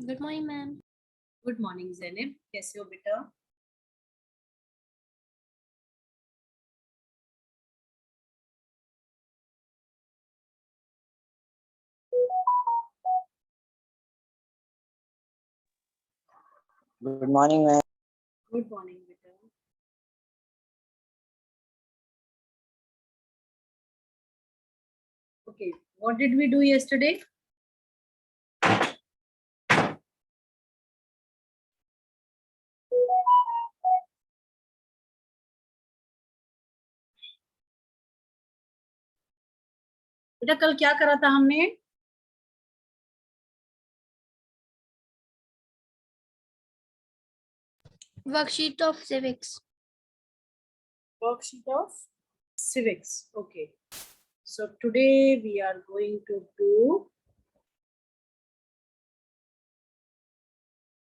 Good morning ma'am. Good morning Zainab, कैसे हो बेटा? Good morning, ma'am. Good morning बेटा. Okay, what did we do yesterday? बेटा कल क्या करा था हमने? Worksheet of civics. Worksheet of civics. Okay. So today we are going to do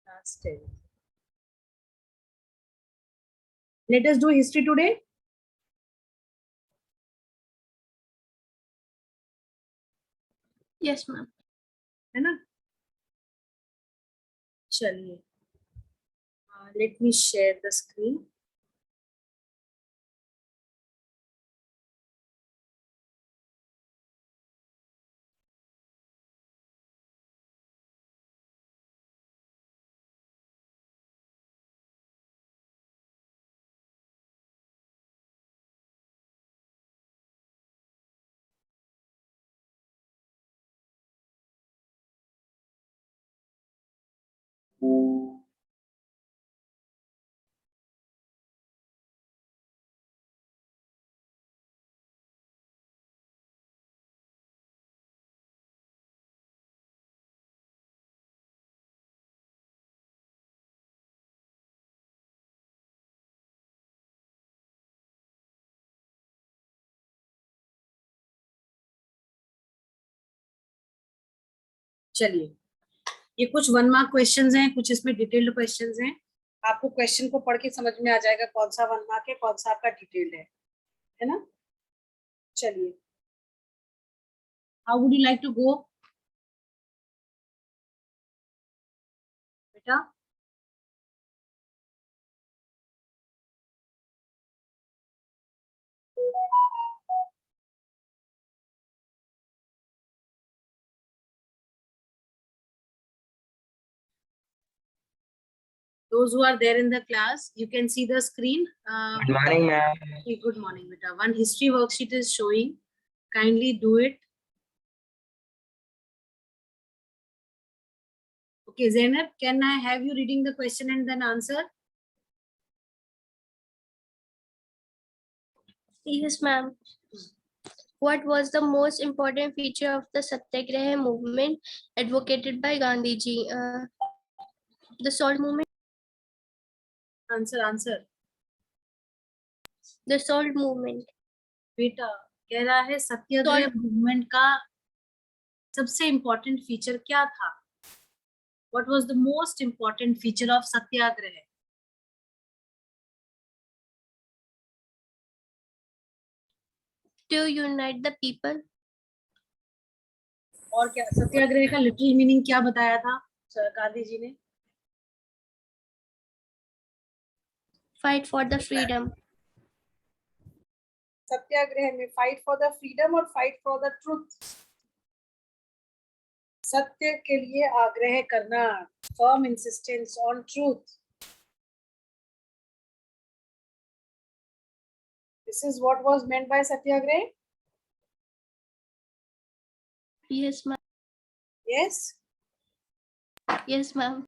class 10. Let us do history today. Yes ma'am. है ना? चलिए. Let me share the screen. चलिए, ये कुछ 1 मार्क क्वेश्चंस हैं, कुछ इसमें डिटेल्ड क्वेश्चंस हैं. आपको क्वेश्चन को पढ़ के समझ में आ जाएगा कौन सा 1 मार्क है, कौन सा आपका डिटेल्ड है ना? चलिए, how would you like to go बेटा? Those who are there in the class, you can see the screen. Good morning, ma'am. Okay, good morning, beta. One history worksheet is showing. Kindly do it. Okay, Zainab, can I have you reading the question and then answer? Yes ma'am. What was the most important feature of the Satyagraha movement advocated by Gandhi ji? The salt movement. Answer. The salt movement. बेटा कह रहा है सत्याग्रह movement का सबसे important feature क्या था? What was the most important feature of Satyagraha? To unite the people. और क्या सत्याग्रह का लिटिल मीनिंग क्या बताया था गांधी जी ने? Fight for the freedom. सत्याग्रह में फाइट फॉर द फ्रीडम और फाइट फॉर द ट्रूथ. सत्य के लिए आग्रह करना, firm insistence on truth. This is what was meant by satyagraha. Yes ma'am. Yes. Yes ma'am.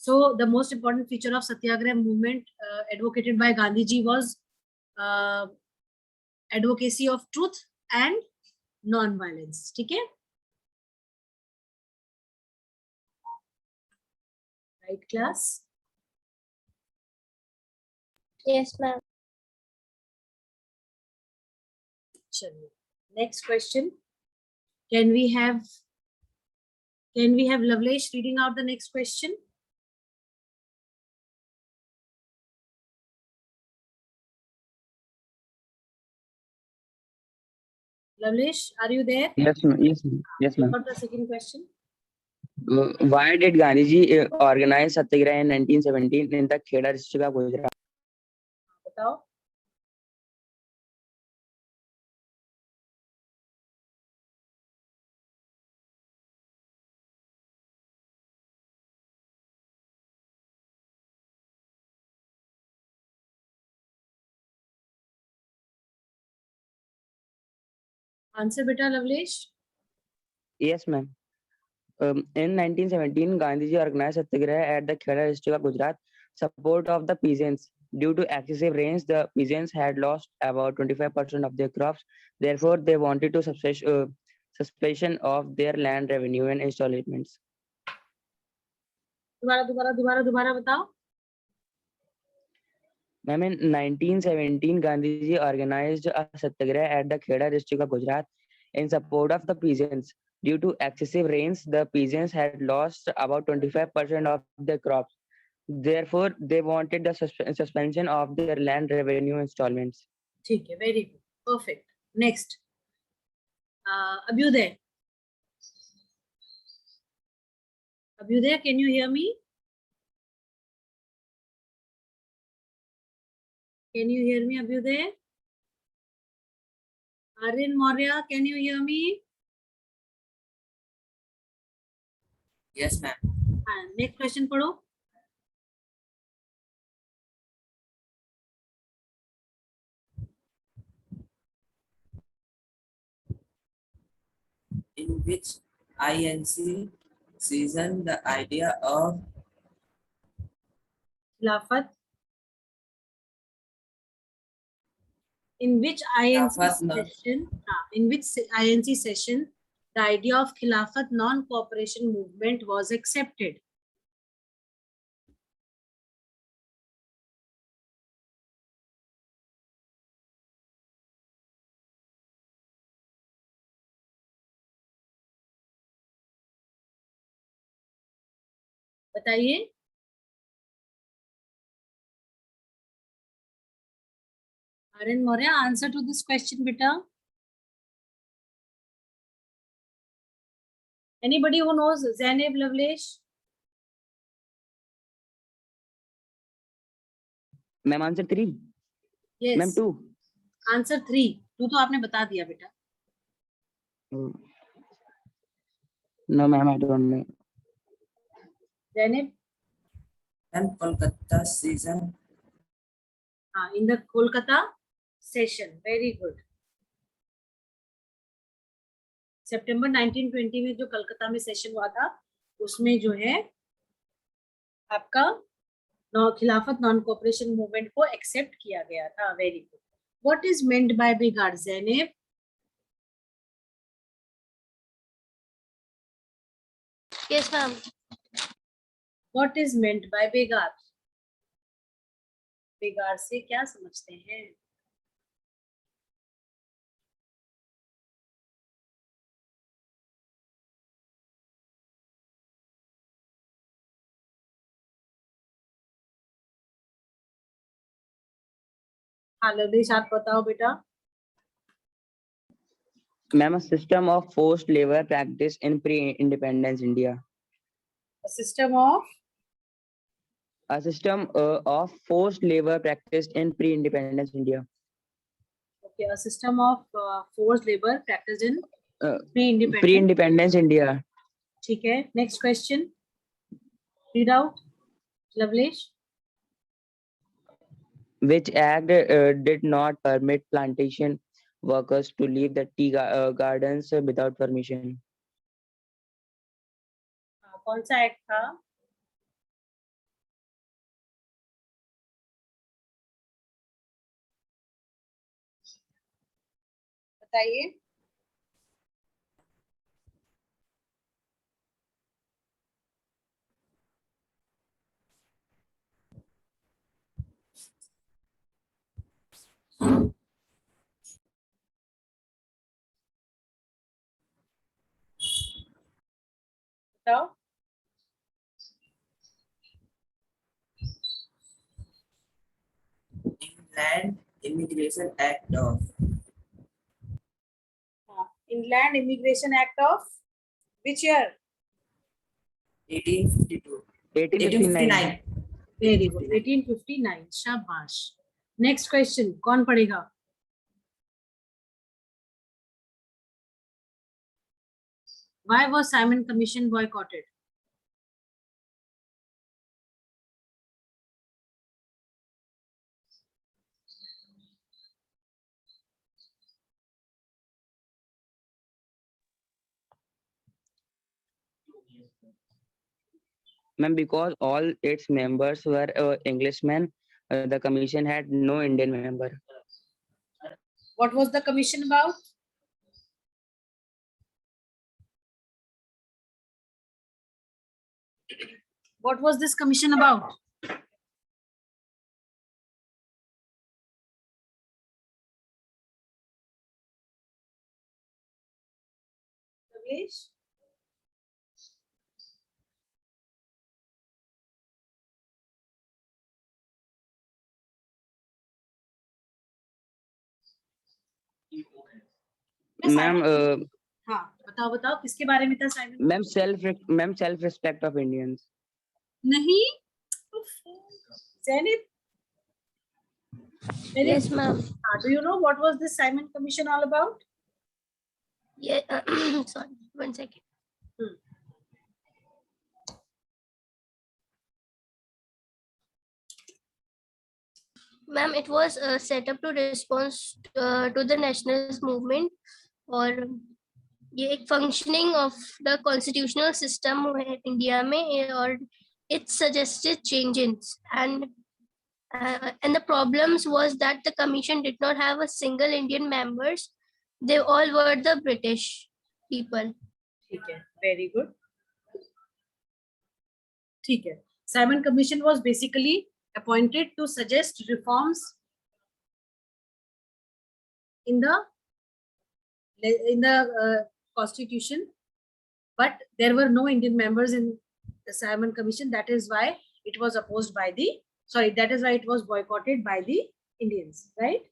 So the most important feature of satyagraha movement advocated by Gandhi ji was advocacy of truth and non-violence. ठीक है? Right class? Yes ma'am. चलिए, next question. Can we have Lavlesh reading out the next question? Lavlesh, are you there? Yes, ma'am. Yes, ma'am. Yes, ma'am. What the second question? Why did Gandhiji organize Satyagraha in 1917 in the Kheda district of Gujarat? बताओ. Answer बेटा लवलेश. Yes, ma'am. In 1917, Gandhiji organized Satyagraha at the Kheda district of Gujarat, support of the peasants. Due to excessive rains, the peasants had lost about 25% of their crops. Therefore, they wanted to suspension of their land revenue and installments. दोबारा बताओ. Ma'am, in 1917, Gandhiji organized a Satyagraha at the Kheda district of Gujarat in support of the peasants. Due to excessive rains, the peasants had lost about 25% of their crops. Therefore, they wanted the suspension of their land revenue installments. ठीक है, very good, perfect. Next, Abhyuday. Abhyuday, can you hear me? Can you hear me, Abhyuday? Aryan Maurya, can you hear me? Yes, ma'am. Next question पढ़ो. In which INC season the idea of खिलाफत. In which INC session? In which INC session the idea of Khilafat non-cooperation movement was accepted? बताइए. Aryan Maurya, answer to this question, beta. Anybody who knows? Zainab, Lavlesh? Ma'am, answer 3. Yes. Ma'am, 2. Answer 3. 2 तो आपने बता दिया बेटा. No, ma'am, I don't know. Zainab? and Kolkata season. In the Kolkata session. Very good. सितंबर 1920 में जो कलकत्ता में session हुआ था उसमें जो है आपका खिलाफत नॉन कोऑपरेशन मूवमेंट को एक्सेप्ट किया गया था. Very good. What is meant by बिगाड़, ज़ैनेब? Yes, ma'am. What is meant by बिगाड़? बिगाड़ से क्या समझते हैं? हाँ लवलेश, आप बताओ बेटा. Ma'am, a system of forced labor practiced in pre-independence India. A system of forced labor practiced in pre-independence India. Okay, a system of forced labor practiced in pre-independence. Pre-independence India. ठीक है. Next question. Read out, Lavlesh. Which act did not permit plantation workers to leave the tea gardens without permission? कौन सा act था? बताइए. बताओ. Inland Immigration Act of Inland Immigration Act of which year? 1852. 1859. 1859. Very good, 1859. शाबाश. Next question कौन पढ़ेगा? Why was Simon Commission boycotted? Ma'am, because all its members were Englishmen, the commission had no Indian member. What was the commission about? What was this commission about? English? Ma'am, हाँ, बताओ बताओ किसके बारे में था Simon? ma'am, self-respect of Indians. नहीं, Zenith. Yes, ma'am. Do you know what was this Simon Commission all about? Yeah. Sorry, 1 second. Ma'am, it was set up to respond to the nationalist movement और ये एक functioning of the constitutional system है India में और it suggested changes and the problems was that the commission did not have a single Indian members. They all were the British people. ठीक है, very good. ठीक है. Simon Commission was basically appointed to suggest reforms in the constitution, but there were no Indian members in the Simon Commission. That is why it was opposed by the, sorry, that is why it was boycotted by the Indians, right?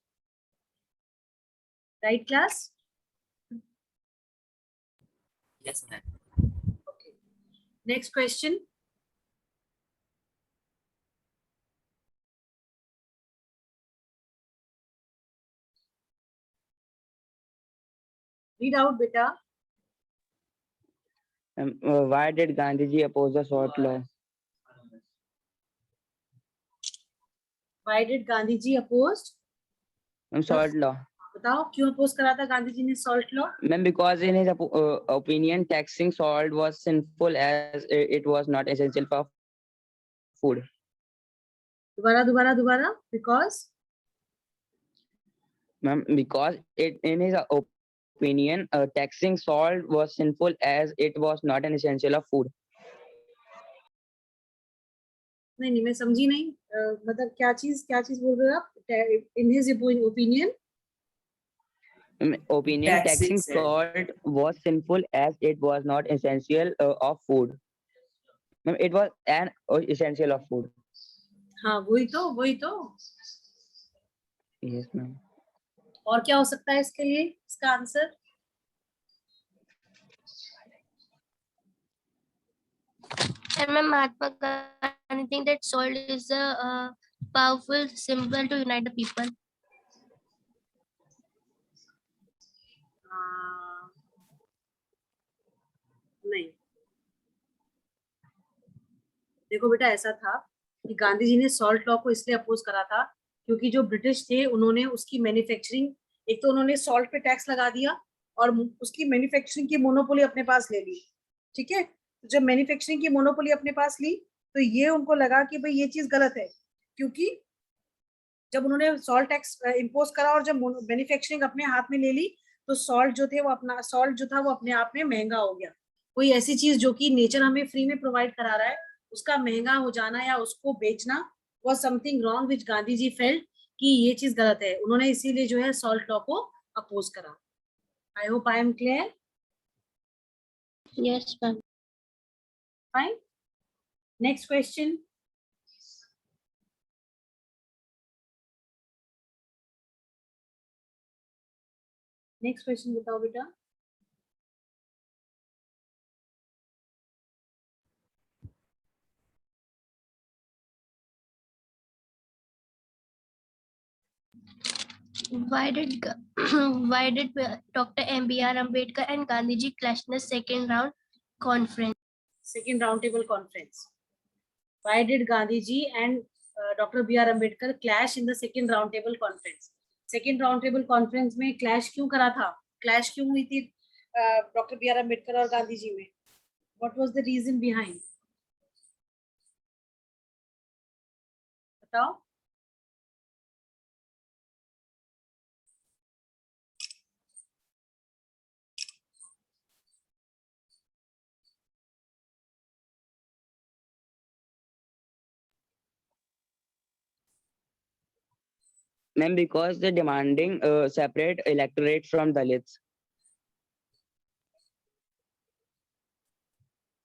Right, class? Yes, ma'am. Okay. Next question. Read out, beta. Why did Gandhiji oppose the salt law? Why did Gandhiji oppose? Salt law. बताओ क्यों oppose करा था गांधी ने salt law? Ma'am, because in his opinion, taxing salt was sinful as it was not essential for food. दोबारा because Ma'am, because in his opinion, taxing salt was sinful as it was not an essential of food. नहीं मैं समझी नहीं, मतलब क्या चीज बोल रहे हो आप? In his opinion, taxing salt was sinful as it was not essential of food. Ma'am, it was an essential of food. हाँ वही तो. Yes, ma'am. और क्या हो सकता है इसके लिए, इसका answer? And Mahatma Gandhi think that salt is a powerful symbol to unite the people. नहीं, देखो बेटा ऐसा था कि गांधी जी ने सॉल्ट लॉ को इसलिए अपोज करा था क्योंकि जो ब्रिटिश थे उन्होंने उसकी मैन्युफैक्चरिंग, एक तो उन्होंने सॉल्ट पे टैक्स लगा दिया और उसकी मैन्युफैक्चरिंग की मोनोपोली अपने पास ले ली. ठीक है, तो जब मैन्युफैक्चरिंग की मोनोपोली अपने पास ली तो ये उनको लगा कि भाई ये चीज गलत है, क्योंकि जब उन्होंने सॉल्ट टैक्स इम्पोज करा और जब मैन्युफैक्चरिंग अपने हाथ में ले ली तो सॉल्ट जो था वो अपने आप में महंगा हो गया. कोई ऐसी चीज जो कि नेचर हमें फ्री में प्रोवाइड करा रहा है उसका महंगा हो जाना या उसको बेचना was something wrong which Gandhi ji felt कि ये चीज गलत है. उन्होंने इसीलिए जो है सॉल्ट लॉ को अपोज करा. I hope I am clear. Yes, ma'am. Fine. Next question. Next question बताओ बेटा. Why did why did Dr. M.B.R. Ambedkar and Gandhiji clash in the second round conference? Second roundtable conference. Why did Gandhiji and Dr. B.R. Ambedkar clash in the second roundtable conference? Second roundtable conference में clash क्यों करा था? Clash क्यों हुई थी Dr. B.R. Ambedkar और गांधीजी में? What was the reason behind? बताओ. Ma'am, because they're demanding separate electorate from Dalits.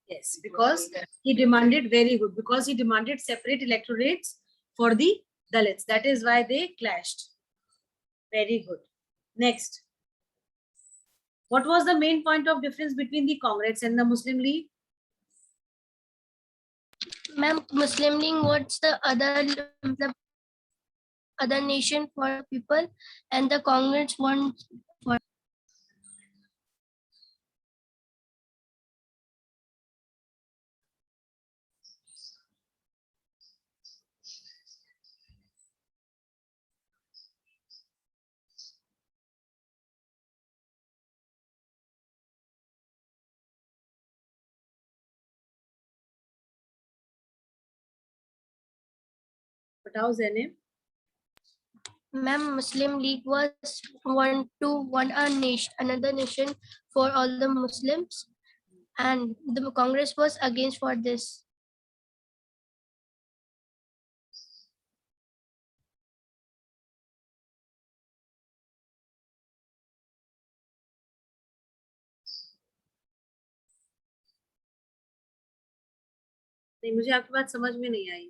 Yes, because he demanded, very good, because he demanded separate electorates for the Dalits. That is why they clashed. Very good. Next. What was the main point of difference between the Congress and the Muslim League? Ma'am, Muslim League wants the other nation for people, and the Congress wants for. बताओ Zainab. Ma'am, Muslim League want a nation, another nation for all the Muslims, and the Congress was against for this. नहीं, मुझे आपकी बात समझ में नहीं आई.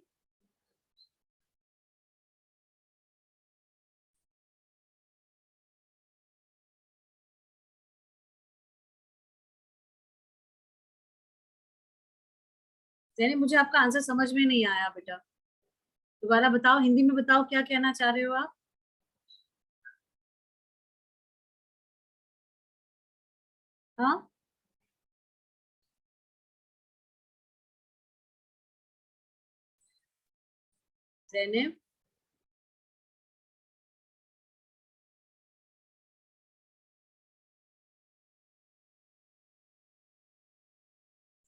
ज़ैनब, मुझे आपका आंसर समझ में नहीं आया बेटा. दोबारा बताओ, हिंदी में बताओ क्या कहना चाह रहे हो आप. हाँ, ज़ैनब.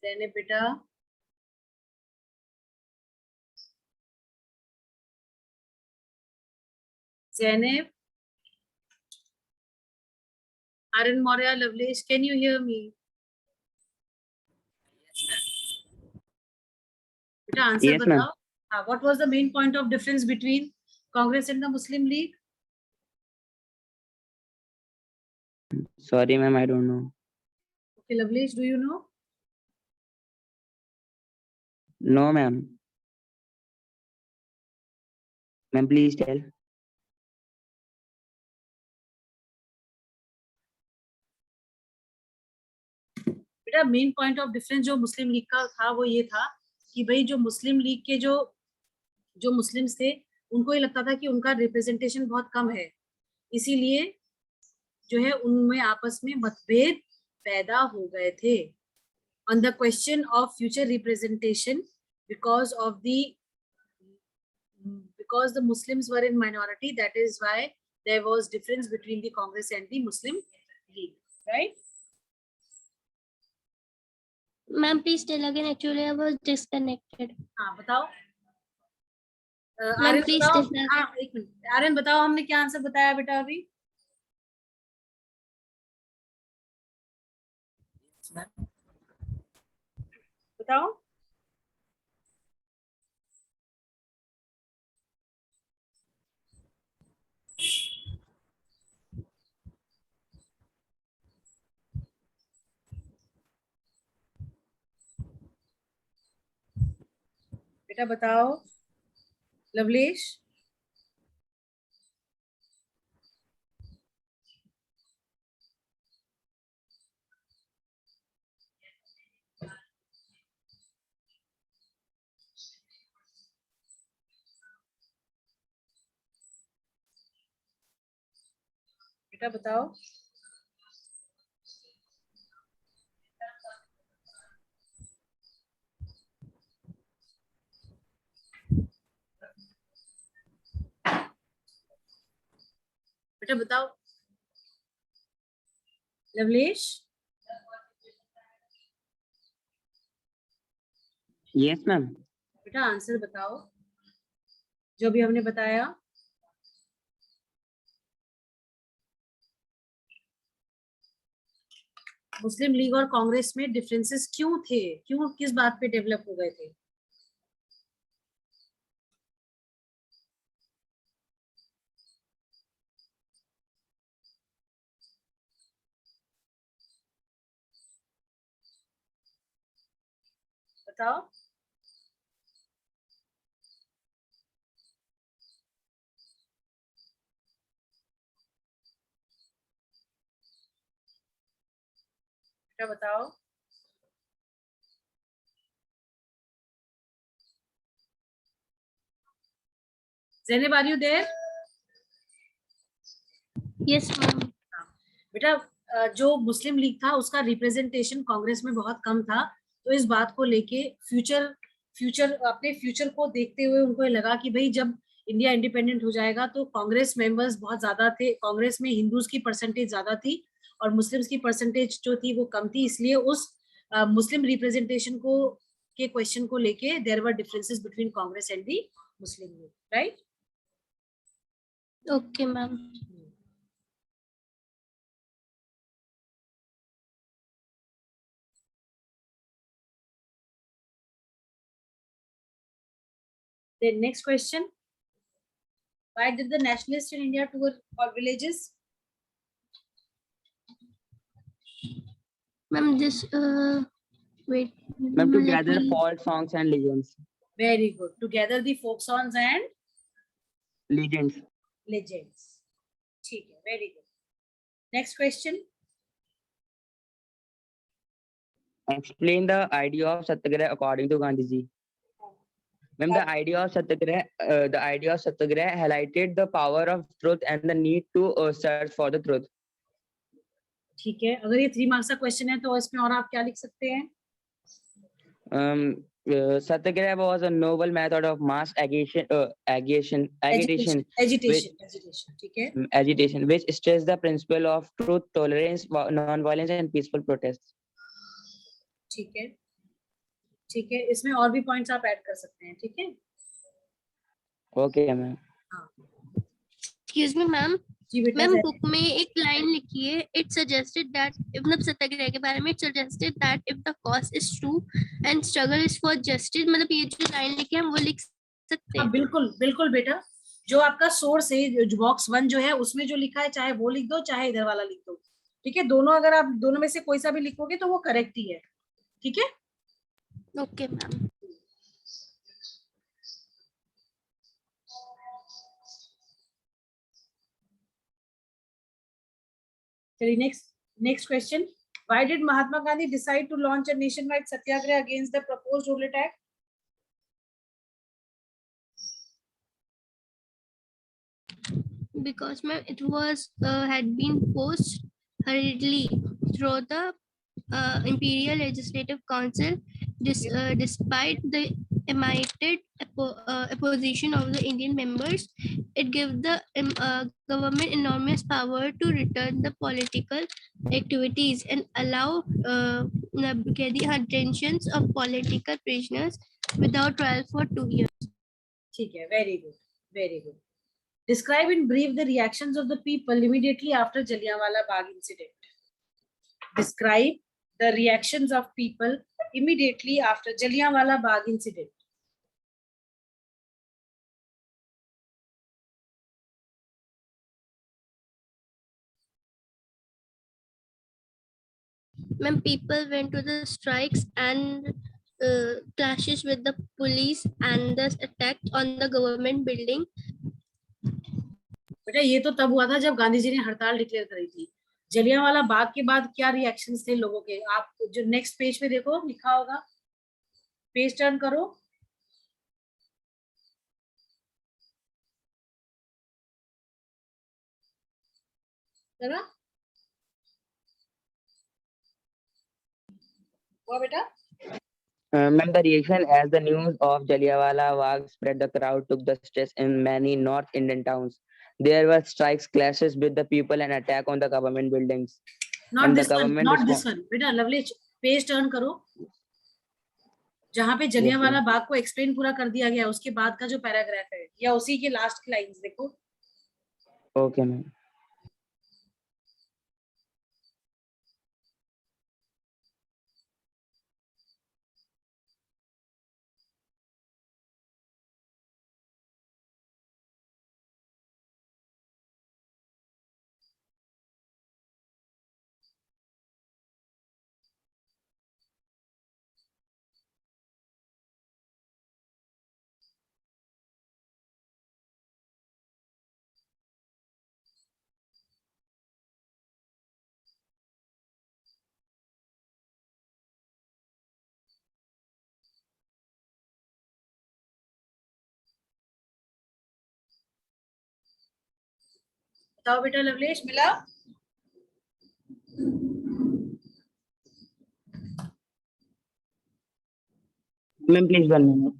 ज़ैनब बेटा. Zainab. Arun Maurya, Lovelace, can you hear me? बेटा आंसर Yes, ma'am. बताओ. हाँ, what was the main point of difference between Congress and the Muslim League? Sorry, ma'am, I don't know. Okay, Lovelace, do you know? No, ma'am. Ma'am, please tell. बेटा main point of difference जो मुस्लिम league का था वो ये था कि भाई जो मुस्लिम लीग के जो मुस्लिम्स थे उनको ये लगता था कि उनका रिप्रेजेंटेशन बहुत कम है, इसीलिए जो है उनमें आपस में मतभेद पैदा हो गए थे. On the question of future representation because the Muslims were in minority, that is why there was difference between the Congress and the Muslim League, right? Ma'am, please tell again. Actually, I was disconnected. हाँ बताओ. Ma'am, Aryan please बताओ. tell. हाँ एक minute, Aryan बताओ हमने क्या answer बताया बेटा अभी. Yes, ma'am. बताओ. बेटा बताओ. लवलेश. बेटा बताओ। बेटा बताओ लवलेश। Yes, ma'am. बेटा आंसर बताओ जो भी हमने बताया। मुस्लिम लीग और कांग्रेस में डिफरेंसेस क्यों थे, क्यों किस बात पे डेवलप हो गए थे? बताओ। बेटा बताओ। Zainab are you there? Yes, ma'am. बेटा जो मुस्लिम लीग था उसका रिप्रेजेंटेशन कांग्रेस में बहुत कम था, तो इस बात को लेके अपने फ्यूचर को देखते हुए उनको ये लगा कि भाई जब इंडिया इंडिपेंडेंट हो जाएगा तो कांग्रेस मेंबर्स बहुत ज्यादा थे, कांग्रेस में हिंदूज की परसेंटेज ज्यादा थी और मुस्लिम्स की परसेंटेज जो थी वो कम थी, इसलिए उस मुस्लिम रिप्रेजेंटेशन को के क्वेश्चन को लेके there were differences between Congress and the Muslim League, right? Okay, ma'am. Then next question. Why did the nationalists in India tour all villages? Ma'am, this wait. Ma'am, to Let gather me. folk songs and legends. Very good. To gather the folk songs and Legends. legends. ठीक है, very good. Next question. Explain the idea of Satyagraha according to Gandhi ji. Ma'am, the idea of Satyagraha highlighted the power of truth and the need to search for the truth. ठीक है, अगर ये 3 marks का question है तो इसमें और आप क्या लिख सकते हैं? Satyagraha was a noble method of mass agitation, ठीक है, agitation, which stressed the principle of truth, tolerance, non-violence, and peaceful protests. ठीक है, ठीक है, इसमें और भी पॉइंट्स आप ऐड कर सकते हैं, ठीक है? Okay, ma'am. Excuse me, ma'am. जी बेटा। मैम बुक में एक लाइन लिखी है, इट सजेस्टेड दैट मतलब सत्याग्रह के बारे में, it suggested that if the cause is true and struggle is for justice, मतलब ये जो लाइन लिखी है हम वो लिख सकते हैं? बिल्कुल बिल्कुल बेटा, जो आपका सोर्स है जो बॉक्स 1 जो है उसमें जो लिखा है चाहे वो लिख दो चाहे इधर वाला लिख दो, ठीक है? दोनों अगर आप दोनों में से कोई सा भी लिखोगे तो वो करेक्ट ही है, ठीक है? Okay ma'am. चलिए next question. Why did Mahatma Gandhi decide to launch a nationwide satyagraha against the proposed rule attack? Because ma'am it was had been posed hurriedly through the Imperial Legislative Council, despite the immediate opposition of the Indian members. It gave the government enormous power to return the political activities and allow the detentions of political prisoners without trial for 2 years. ठीक है, very good, very good. Describe in brief the reactions of the people immediately after Jallianwala Bagh incident. Describe the reactions of people immediately after Jallianwala Bagh incident. When people went to the strikes and clashes with the police and thus attacked on the government building. बेटा ये तो तब हुआ था जब गांधी जी ने हड़ताल declare करी थी. जलियांवाला बाग के बाद क्या रिएक्शंस थे लोगों के, आप जो नेक्स्ट पेज पे देखो लिखा होगा, पेज टर्न करो. करा हुआ बेटा? Ma'am, the reaction as the news of Jallianwala Bagh spread, the crowd took the streets in many North Indian towns. There were strikes, clashes with the people, and attack on the government buildings. Not And the this one, government not this one. बेटा lovely page turn करो, जहाँ पे जलियांवाला बाग को explain पूरा कर दिया गया, उसके बाद का जो पैराग्राफ है या उसी के लास्ट की लाइंस देखो. Okay, ma'am. बताओ बेटा लवलेश, मिला? Ma'am, please 1 minute.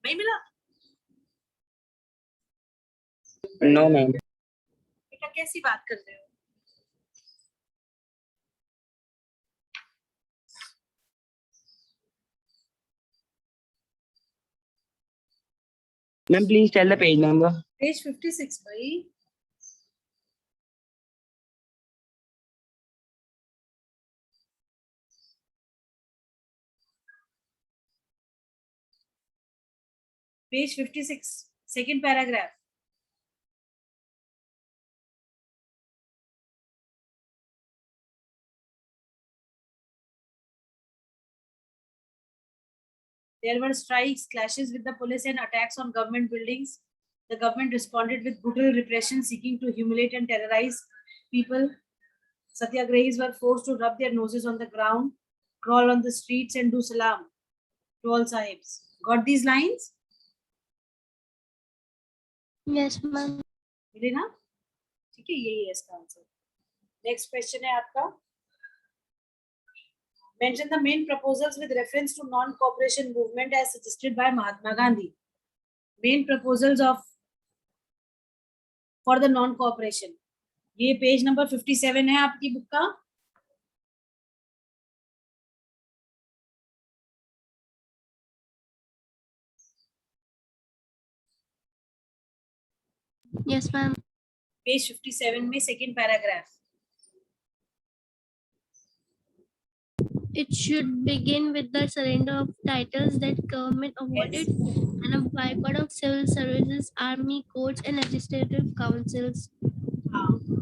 नहीं मिला? No, ma'am. बेटा कैसी बात कर रहे हो? Ma'am, please tell the page number. Page 56 भाई. Page 56, second paragraph. There were strikes, clashes with the police, and attacks on government buildings. The government responded with brutal repression, seeking to humiliate and terrorize people. Satyagrahis were forced to rub their noses on the ground, crawl on the streets, and do salam to all sahibs. Got these lines? Yes, ma'am. मिले ना? ठीक है, यही है इसका answer. Next question है आपका. Mention the main proposals with reference to non-cooperation movement as suggested by Mahatma Gandhi. Main proposals of for the non-cooperation. ये पेज नंबर 57 है आपकी बुक का. Yes, ma'am. पेज 57 में second paragraph. It should begin with the surrender of titles that government awarded and a boycott of civil services, army, courts, and legislative councils,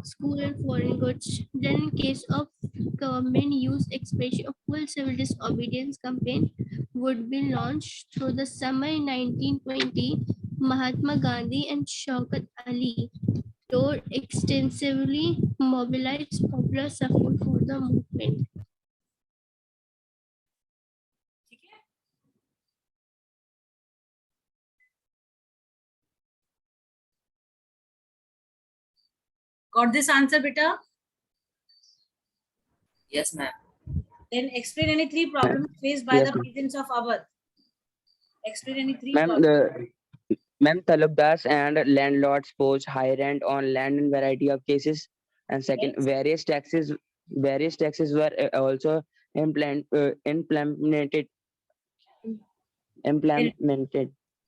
school and foreign goods. Then, in case of government use expression of full civil disobedience campaign would be launched through the summer 1920. Mahatma Gandhi and Shaukat Ali toured extensively, mobilized popular support for the movement. ठीक है. Got this answer, beta? Yes, ma'am. Then explain any three problems faced by Yes, the ma'am. peasants of Awadh. Explain any three Ma'am, problems. Ma'am, talukdars and landlords pose high rent on land in variety of cases. And second, Yes. various taxes were also implemented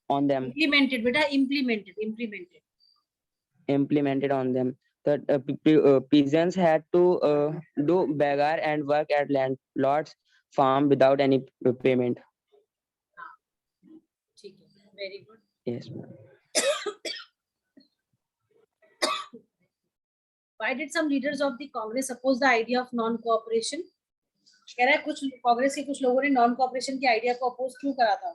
on them. Implemented, beta. Implemented on them. The peasants had to do beggar and work at landlords' farm without any payment. ठीक है. Very good. Yes, ma'am. Why did some leaders of the Congress oppose the idea of non-cooperation? कह रहा है कुछ कांग्रेस के कुछ लोगों ने नॉन कोऑपरेशन के आइडिया को अपोज क्यों करा था?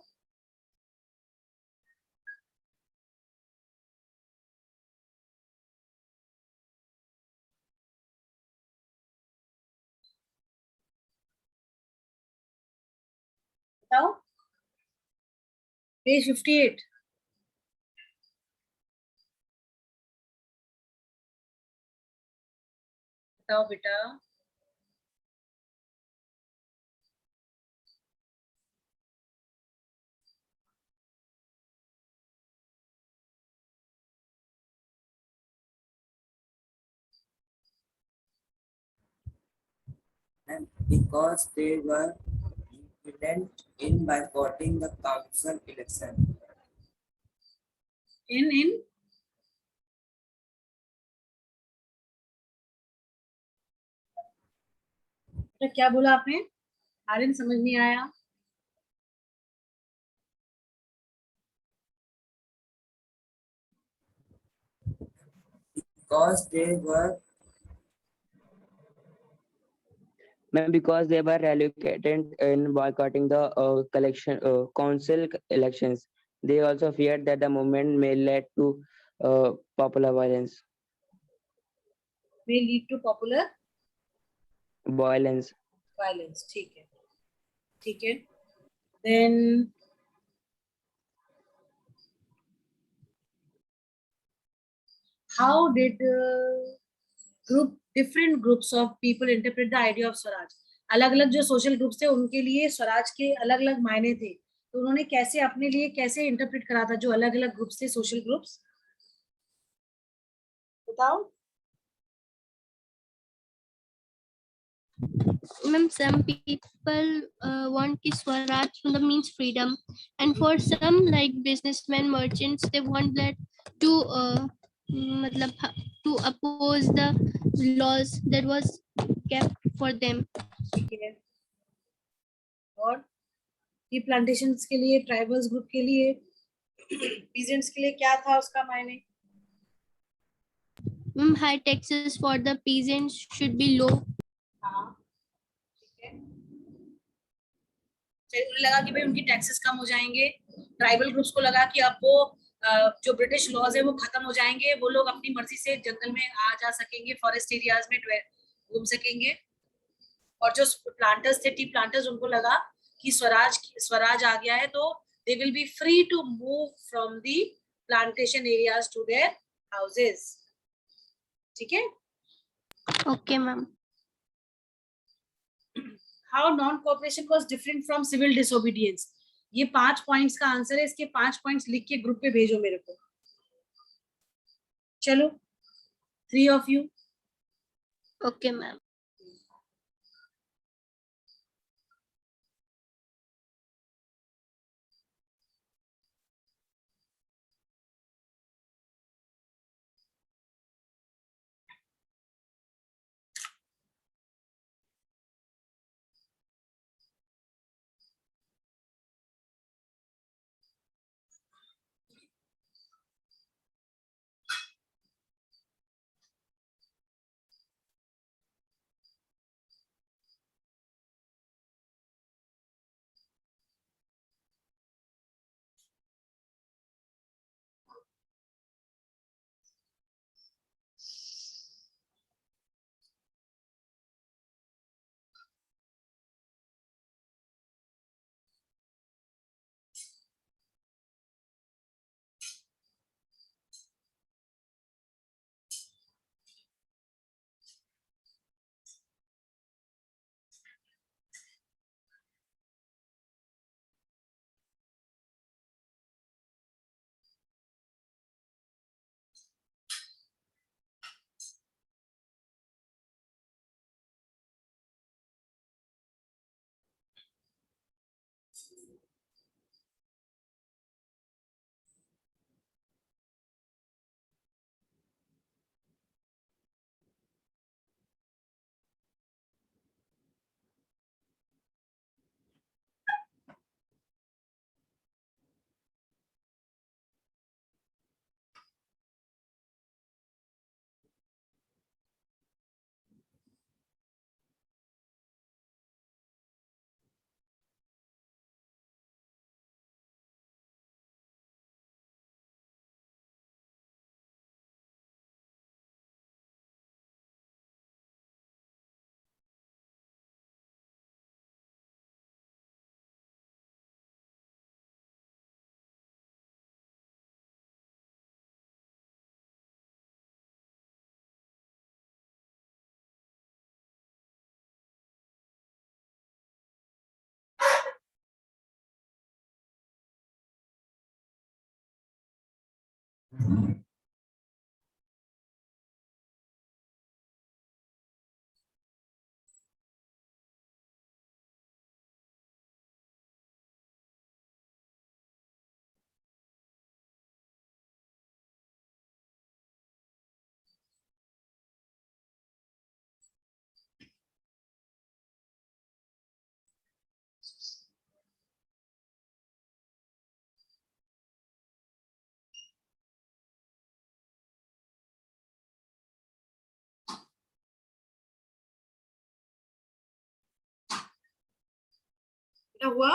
बताओ. पेज 58. बताओ बेटा। And because they were confident in boycotting the council election. in तो क्या बोला आपने? आर्यन समझ नहीं आया। Because they were Because they were reluctant in boycotting the council elections. They also feared that the movement may lead to popular violence. may lead to popular Violence. violence. ठीक है, ठीक है। Then how did different groups of people interpret the idea of Swaraj? अलग अलग जो social groups थे उनके लिए स्वराज के अलग अलग मायने थे, तो उन्होंने कैसे अपने लिए कैसे इंटरप्रेट करा था जो अलग अलग ग्रुप्स थे, सोशल ग्रुप्स? बताओ। Ma'am, some people want ki Swaraj means freedom, and for some like businessmen, merchants, they want that to matlab, to oppose the laws that was kept for them. ठीक है। और T plantations के लिए, tribals group के लिए, peasants के लिए क्या था उसका मायने? High taxes for the peasants should be low. हाँ, ठीक है। चाहिए उन्हें लगा कि भाई उनकी टैक्सेस कम हो जाएंगे। ट्राइबल ग्रुप्स को लगा कि अब वो जो ब्रिटिश लॉज है वो खत्म हो जाएंगे, वो लोग अपनी मर्जी से जंगल में आ जा सकेंगे, फॉरेस्ट एरियाज में घूम सकेंगे। और जो प्लांटर्स थे, टी प्लांटर्स, उनको लगा कि स्वराज आ गया है तो they will be free to move from the plantation areas to their houses. ठीक है। Okay, ma'am. How non cooperation was different from civil disobedience? ये 5 पॉइंट्स का आंसर है, इसके 5 पॉइंट्स लिख के ग्रुप पे भेजो मेरे को। चलो, 3 ऑफ यू। Okay, ma'am. क्या हुआ?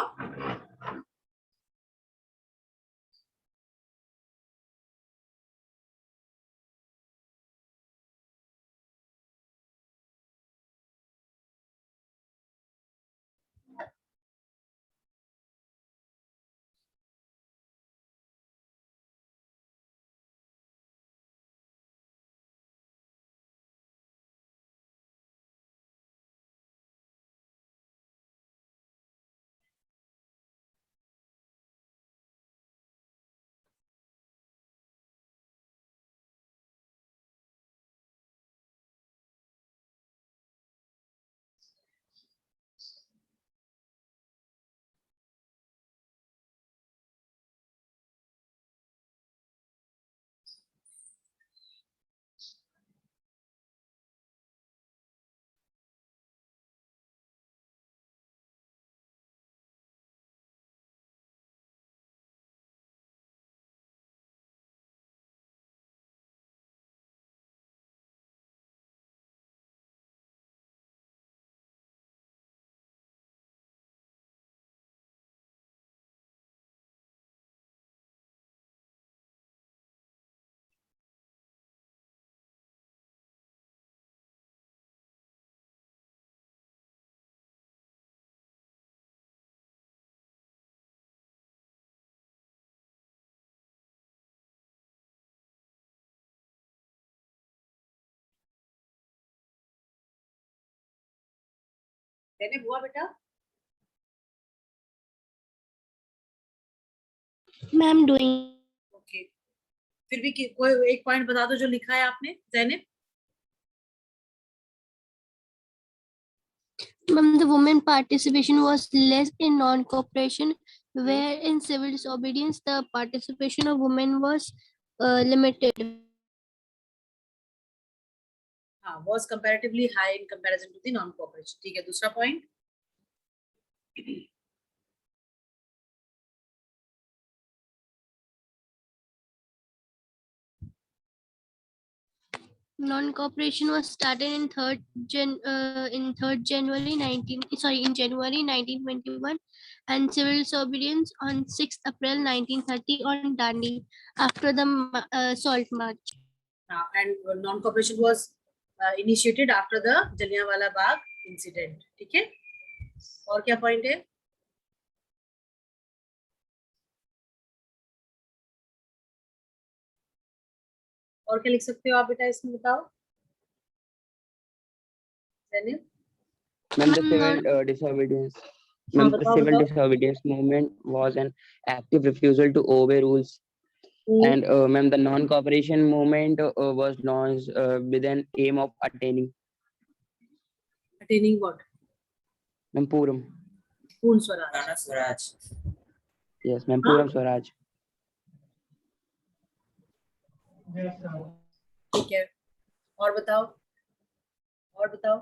मैंने हुआ बेटा? Ma'am doing. ओके, फिर भी कोई एक पॉइंट बता दो जो लिखा है आपने Zainab. Ma'am, the women participation was less in non-cooperation, where in civil disobedience the participation of women was limited. हाँ, was comparatively high in comparison to the non cooperation. ठीक है, दूसरा point. Non-cooperation was started in January 1921, and civil disobedience on 6th April 1930 on Dandi after the Salt March. And non cooperation was initiated after the Jallianwala Bagh incident. ठीक है, और क्या point है? और क्या लिख सकते हो आप बेटा, इसमें बताओ Zainab. When the civil disobedience, when the civil disobedience movement was an active refusal to obey rules, and when the non-cooperation movement was launched with an aim of attaining what? Puram. पूर्ण Swaraj. Swaraj. Yes, ma'am. Puram Swaraj. ठीक है, और बताओ, और बताओ।